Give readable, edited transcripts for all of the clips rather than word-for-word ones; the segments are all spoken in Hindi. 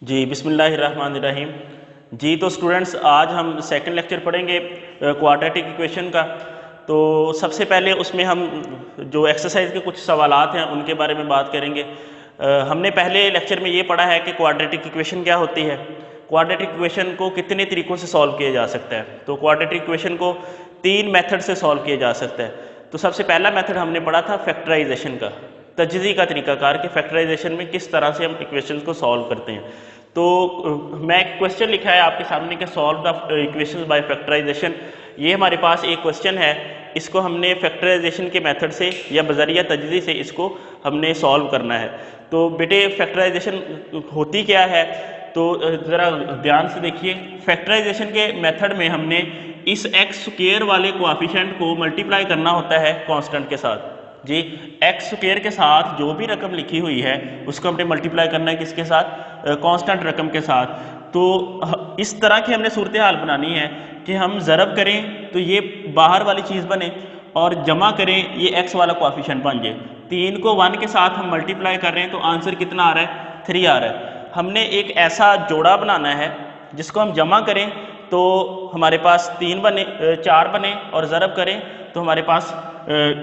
जी बिस्मिल्लाहिर्रहमानिर्रहीम। जी तो स्टूडेंट्स, आज हम सेकंड लेक्चर पढ़ेंगे क्वाड्रेटिक इक्वेशन का। तो सबसे पहले उसमें हम जो एक्सरसाइज के कुछ सवालात हैं उनके बारे में बात करेंगे। हमने पहले लेक्चर में ये पढ़ा है कि क्वाड्रेटिक इक्वेशन क्या होती है, क्वाड्रेटिक इक्वेशन को कितने तरीक़ों से सॉल्व किया जा सकता है। तो क्वाड्रेटिक इक्वेशन को 3 मेथड से सॉल्व किया जा सकता है। तो सबसे पहला मेथड हमने पढ़ा था फैक्टराइजेशन का, तजज़ी का तरीकाकार कि फैक्टराइजेशन में किस तरह से हम इक्वेशंस को सॉल्व करते हैं। तो मैं एक क्वेश्चन लिखा है आपके सामने कि solve the equations by factorisation. ये हमारे पास एक क्वेश्चन है, इसको हमने फैक्टराइजेशन के मेथड से या बज़रिया तजज़ी से इसको हमने सॉल्व करना है। तो बेटे फैक्टराइजेशन होती क्या है, तो ज़रा ध्यान से देखिए। फैक्टराइजेशन के मेथड में हमने इस एक्स स्क्वायर वाले कोएफिशिएंट को मल्टीप्लाई करना होता है कांस्टेंट के साथ। जी, एक्स स्क्वायर के साथ जो भी रकम लिखी हुई है उसको हमने मल्टीप्लाई करना है किसके साथ, कांस्टेंट रकम के साथ। तो इस तरह की हमने सूरत हाल बनानी है कि हम ज़रब करें तो ये बाहर वाली चीज़ बने और जमा करें ये एक्स वाला कोएफिशिएंट बन जाए। 3 को 1 के साथ हम मल्टीप्लाई कर रहे हैं तो आंसर कितना आ रहा है, 3 आ रहा है। हमने एक ऐसा जोड़ा बनाना है जिसको हम जमा करें तो हमारे पास 3 बने, 4 बने और ज़रब करें तो हमारे पास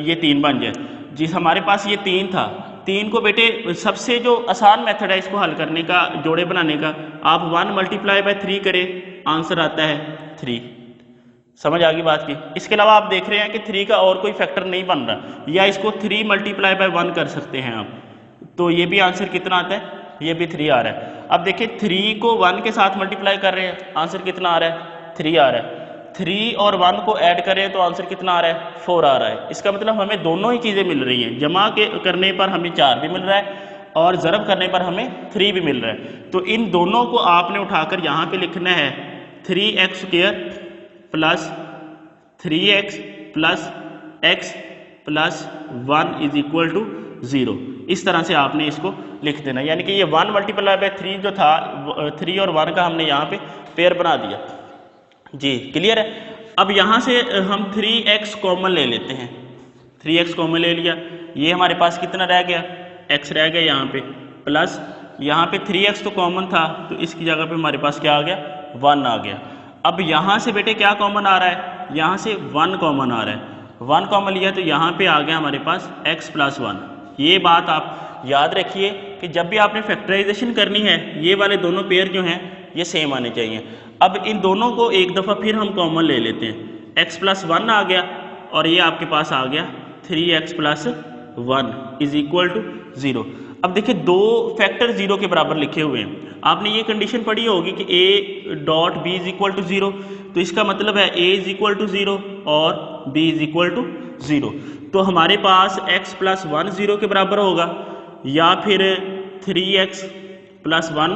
ये 3 बन जाए। जी, हमारे पास ये 3 था। 3 को बेटे सबसे जो आसान मेथड है इसको हल करने का, जोड़े बनाने का, आप 1 मल्टीप्लाई बाय 3 करें, आंसर आता है 3। समझ आ गई बात की। इसके अलावा आप देख रहे हैं कि 3 का और कोई फैक्टर नहीं बन रहा, या इसको 3 मल्टीप्लाई बाय 1 कर सकते हैं आप, तो ये भी आंसर कितना आता है, ये भी 3 आ रहा है। अब देखिए 3 को 1 के साथ मल्टीप्लाई कर रहे हैं, आंसर कितना आ रहा है, 3 आ रहा है। 3 और 1 को ऐड करें तो आंसर कितना आ रहा है, 4 आ रहा है। इसका मतलब हमें दोनों ही चीज़ें मिल रही हैं, जमा के करने पर हमें 4 भी मिल रहा है और ज़रब करने पर हमें 3 भी मिल रहा है। तो इन दोनों को आपने उठाकर यहाँ पे लिखना है 3x square plus 3x plus x plus 1 is equal to 0। इस तरह से आपने इसको लिख देना, यानी कि ये 1 मल्टीप्लाई बाय 3 जो था, 3 और 1 का हमने यहाँ पे पेयर बना दिया। जी क्लियर है। अब यहाँ से हम 3x कॉमन ले लेते हैं, 3x कॉमन ले लिया, ये हमारे पास कितना रह गया, x रह गया यहाँ पे, प्लस यहाँ पे 3x तो कॉमन था तो इसकी जगह पे हमारे पास क्या आ गया, 1 आ गया। अब यहाँ से बेटे क्या कॉमन आ रहा है, यहाँ से 1 कॉमन आ रहा है। 1 कॉमन लिया तो यहाँ पे आ गया हमारे पास x प्लस 1। ये बात आप याद रखिए कि जब भी आपने फैक्टराइजेशन करनी है ये वाले दोनों पेयर जो हैं ये सेम आने चाहिए। अब इन दोनों को एक दफ़ा फिर हम कॉमन ले लेते हैं, x प्लस 1 आ गया और ये आपके पास आ गया 3x plus 1 is equal to 0। अब देखिए दो फैक्टर 0 के बराबर लिखे हुए हैं, आपने ये कंडीशन पढ़ी होगी कि a dot b is equal to 0, तो इसका मतलब है a इज इक्वल टू 0 और b इज इक्वल टू 0। तो हमारे पास x प्लस 1 0 के बराबर होगा या फिर 3x प्लस 1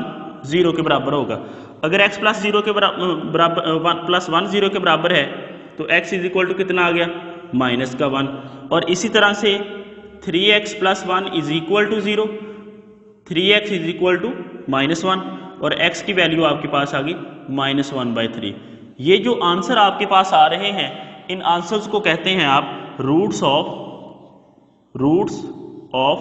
0 के बराबर होगा। अगर x प्लस 0 के बराबर प्लस 1 0 के बराबर है तो x इज इक्वल टू कितना आ गया, माइनस का 1। और इसी तरह से 3x plus 1 is equal to 0, 3x is equal to minus 1 और x की वैल्यू आपके पास आ गई माइनस 1/3। ये जो आंसर आपके पास आ रहे हैं इन आंसर्स को कहते हैं आप रूट्स ऑफ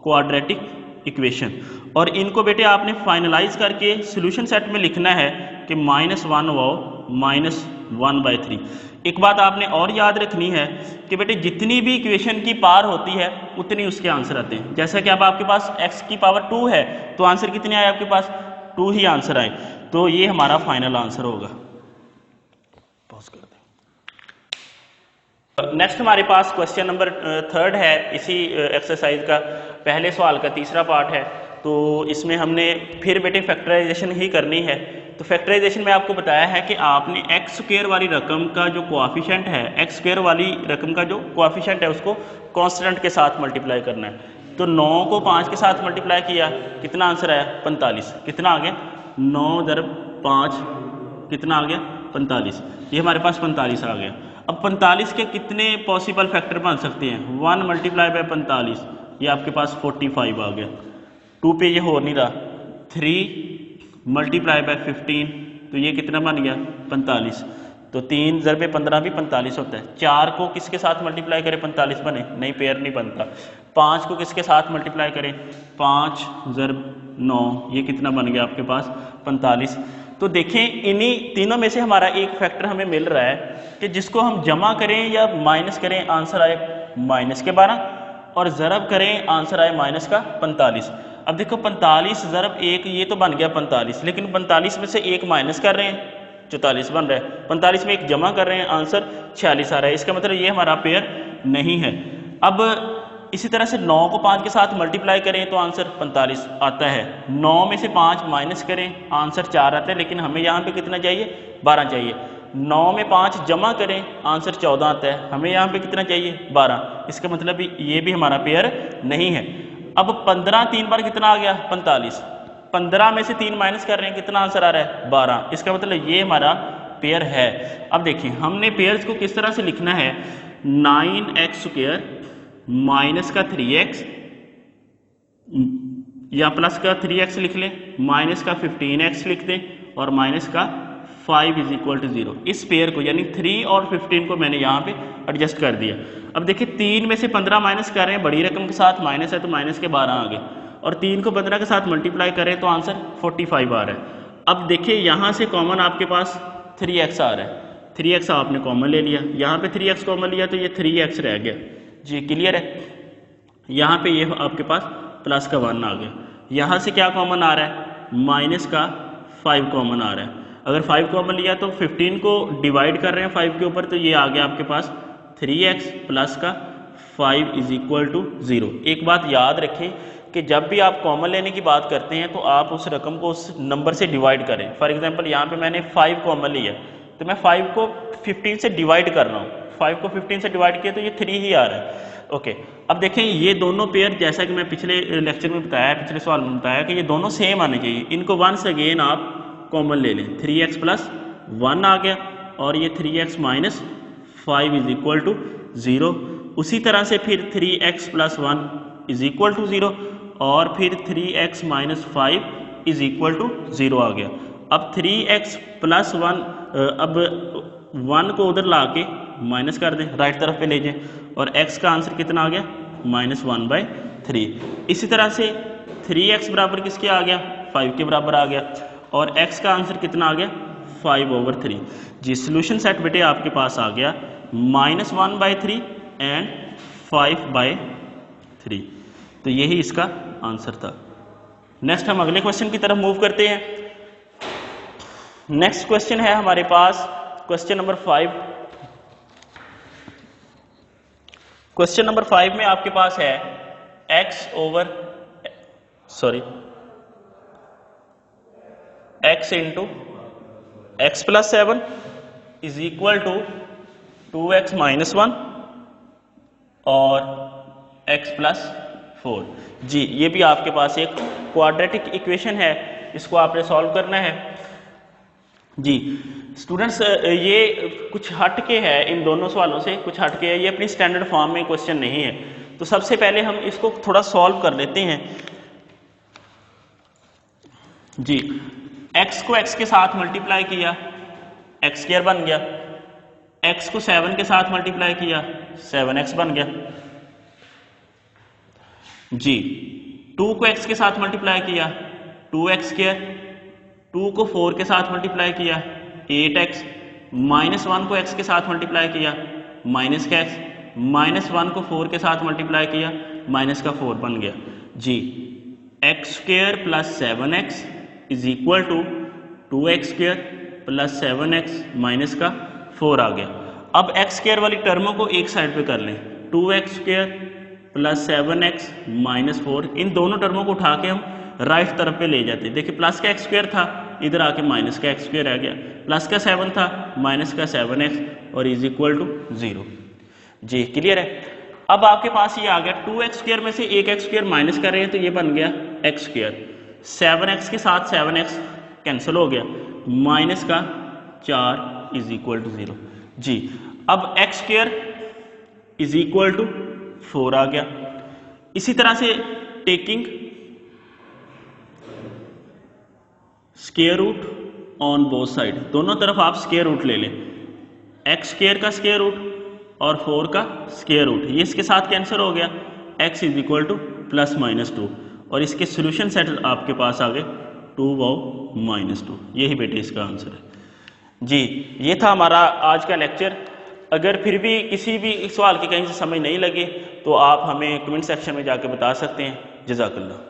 क्वाड्रेटिक इक्वेशन। और इनको बेटे आपने फाइनलाइज करके सॉल्यूशन सेट में लिखना है कि -1 और -1/3। एक बात आपने और याद रखनी है कि बेटे जितनी भी इक्वेशन की पावर होती है उतनी उसके आंसर आते हैं। जैसा कि अब आपके पास x की पावर 2 है तो आंसर कितने आए आपके पास, 2 ही आंसर आए। तो ये हमारा फाइनल आंसर होगा। पॉज कर दें। नेक्स्ट हमारे पास क्वेश्चन नंबर 3 है इसी एक्सरसाइज का, पहले सवाल का तीसरा पार्ट है। तो इसमें हमने फिर बेटे फैक्टराइजेशन ही करनी है। तो फैक्टराइजेशन में आपको बताया है कि आपने एक्स स्क्वायर वाली रकम का जो कोएफिशिएंट है, एक्स स्क्वायर वाली रकम का जो कोएफिशिएंट है उसको कांस्टेंट के साथ मल्टीप्लाई करना है। तो 9 को 5 के साथ मल्टीप्लाई किया, कितना आंसर आया, 45। कितना आ गया, 9 × 5 कितना आ गया, 45। ये हमारे पास 45 आ गया। अब 45 के कितने पॉसिबल फैक्टर बन सकते हैं, 1 मल्टीप्लाई बाय 45, ये आपके पास 45 आ गया। 2 पे ये हो नहीं रहा, 3 मल्टीप्लाई बाय 15 तो ये कितना बन गया, 45। तो 3 × 15 भी 45 होता है। 4 को किसके साथ मल्टीप्लाई करें 45 बने, नहीं पेयर नहीं बनता। 5 को किसके साथ मल्टीप्लाई करें, 5 × 9, ये कितना बन गया आपके पास 45। तो देखें इन्हीं तीनों में से हमारा एक फैक्टर हमें मिल रहा है कि जिसको हम जमा करें या माइनस करें आंसर आए माइनस के 12 और ज़रब करें आंसर आए माइनस का 45। अब देखो 45 ज़रब 1 ये तो बन गया 45, लेकिन 45 में से एक माइनस कर रहे हैं 44 बन रहा है, 45 में एक जमा कर रहे हैं आंसर 46 आ रहा है। इसका मतलब ये हमारा पेयर नहीं है। अब इसी तरह से 9 को 5 के साथ मल्टीप्लाई करें तो आंसर 45 आता है। 9 में से 5 माइनस करें आंसर 4 आता है, लेकिन हमें यहाँ पे कितना चाहिए 12 चाहिए। 9 में 5 जमा करें आंसर 14 आता है, हमें यहाँ पे कितना चाहिए 12। इसका मतलब ये भी हमारा पेयर नहीं है। अब 15 3 बार कितना आ गया 45, 15 में से 3 माइनस कर रहे हैं कितना आंसर आ रहा है 12। इसका मतलब ये हमारा पेयर है। अब देखिए हमने पेयर्स को किस तरह से लिखना है, 9x² माइनस का 3x या प्लस का 3x लिख लें, माइनस का 15x लिख दें और माइनस का 5 इज इक्वल टू 0। इस पेयर को यानी 3 और 15 को मैंने यहाँ पे एडजस्ट कर दिया। अब देखिए 3 में से 15 माइनस कर रहे हैं, बड़ी रकम के साथ माइनस है तो माइनस के 12 आ गए, और 3 को 15 के साथ मल्टीप्लाई करें तो आंसर 45 आ रहा है। अब देखिए यहाँ से कॉमन आपके पास 3x आ रहा है, 3x आपने कॉमन ले लिया, यहाँ पे 3x कॉमन लिया तो ये 3x रह गया जी, क्लियर है। यहाँ पे ये आपके पास प्लस का 1 आ गया, यहाँ से क्या कॉमन आ रहा है माइनस का 5 कॉमन आ रहा है। अगर 5 कॉमन लिया तो 15 को डिवाइड कर रहे हैं 5 के ऊपर, तो ये आ गया आपके पास 3x प्लस का 5 इज इक्वल टू 0। एक बात याद रखें कि जब भी आप कॉमन लेने की बात करते हैं तो आप उस रकम को उस नंबर से डिवाइड करें। फॉर एग्जांपल यहाँ पे मैंने 5 कॉमन लिया तो मैं 5 को 15 से डिवाइड कर रहा हूँ, 5 को 15 से डिवाइड किया तो ये 3 ही आ रहा है। ओके, अब देखें ये दोनों पेयर जैसा कि मैं पिछले लेक्चर में बताया, पिछले सवाल में बताया कि ये दोनों सेम आने चाहिए। इनको वंस अगेन आप कॉमन ले लें, 3x प्लस 1 आ गया और ये 3x minus 5 is equal to 0। उसी तरह से फिर 3x plus 1 is equal to 0 और फिर 3x minus 5 is equal to 0 आ गया। अब 3x प्लस 1 अब 1 को उधर ला के माइनस कर दें, राइट तरफ पे ले जाएं और x का आंसर कितना आ गया -1/3। इसी तरह से 3x बराबर किसके आ गया 5 के बराबर आ गया और x का आंसर कितना आ गया 5/3 जी। सोल्यूशन सेट बेटे आपके पास आ गया -1/3 एंड 5/3। तो यही इसका आंसर था। नेक्स्ट हम अगले क्वेश्चन की तरफ मूव करते हैं। नेक्स्ट क्वेश्चन है हमारे पास क्वेश्चन नंबर 5। क्वेश्चन नंबर 5 में आपके पास है x into x plus 7 is equal to 2x minus 1 और x प्लस 4 जी। ये भी आपके पास एक क्वाड्रेटिक इक्वेशन है, इसको आपने सॉल्व करना है जी। स्टूडेंट्स ये कुछ हट के है, इन दोनों सवालों से कुछ हट के है, ये अपनी स्टैंडर्ड फॉर्म में क्वेश्चन नहीं है। तो सबसे पहले हम इसको थोड़ा सॉल्व कर लेते हैं जी। x को x के साथ मल्टीप्लाई किया x² बन गया, x को 7 के साथ मल्टीप्लाई किया 7x बन गया जी। 2 को x के साथ मल्टीप्लाई किया 2x², 2 को 4 के साथ मल्टीप्लाई किया 8x, -1 को x के साथ मल्टीप्लाई किया माइनस का x, -1 को 4 के साथ मल्टीप्लाई किया माइनस का 4 बन गया जी। x² plus 7x is equal to 2x² plus 7x minus का 4 आ गया। अब x² वाली टर्मों को एक साइड पे कर लें, 2x² प्लस 7x माइनस 4, इन दोनों टर्मों को उठा के हम राइट तरफ पे ले जाते। देखिए प्लस का x² था, इधर आके माइनस का x² रह गया, प्लस का 7 था माइनस का 7x और इज इक्वल टू 0 जी। क्लियर है। अब आपके पास ये आ गया 2x² में से एक x² माइनस कर रहे हैं तो ये बन गया x², 7x के साथ 7x कैंसिल हो गया, माइनस का 4 इज इक्वल टू 0 जी। अब x² इज इक्वल टू 4 आ गया। इसी तरह से taking square root on both side, दोनों तरफ आप स्क्वायर रूट ले लें, x² का स्क्वायर रूट और 4 का स्क्वायर रूट, ये इसके साथ कैंसिल हो गया, x इज इक्वल टू +-2 और इसके सोल्यूशन सेट आपके पास आ गए 2 वाओ -2। यही बेटे इसका आंसर है जी। ये था हमारा आज का लेक्चर। अगर फिर भी किसी भी सवाल की कहीं से समझ नहीं लगे तो आप हमें कमेंट सेक्शन में जाके बता सकते हैं। जज़ाकल्लाह।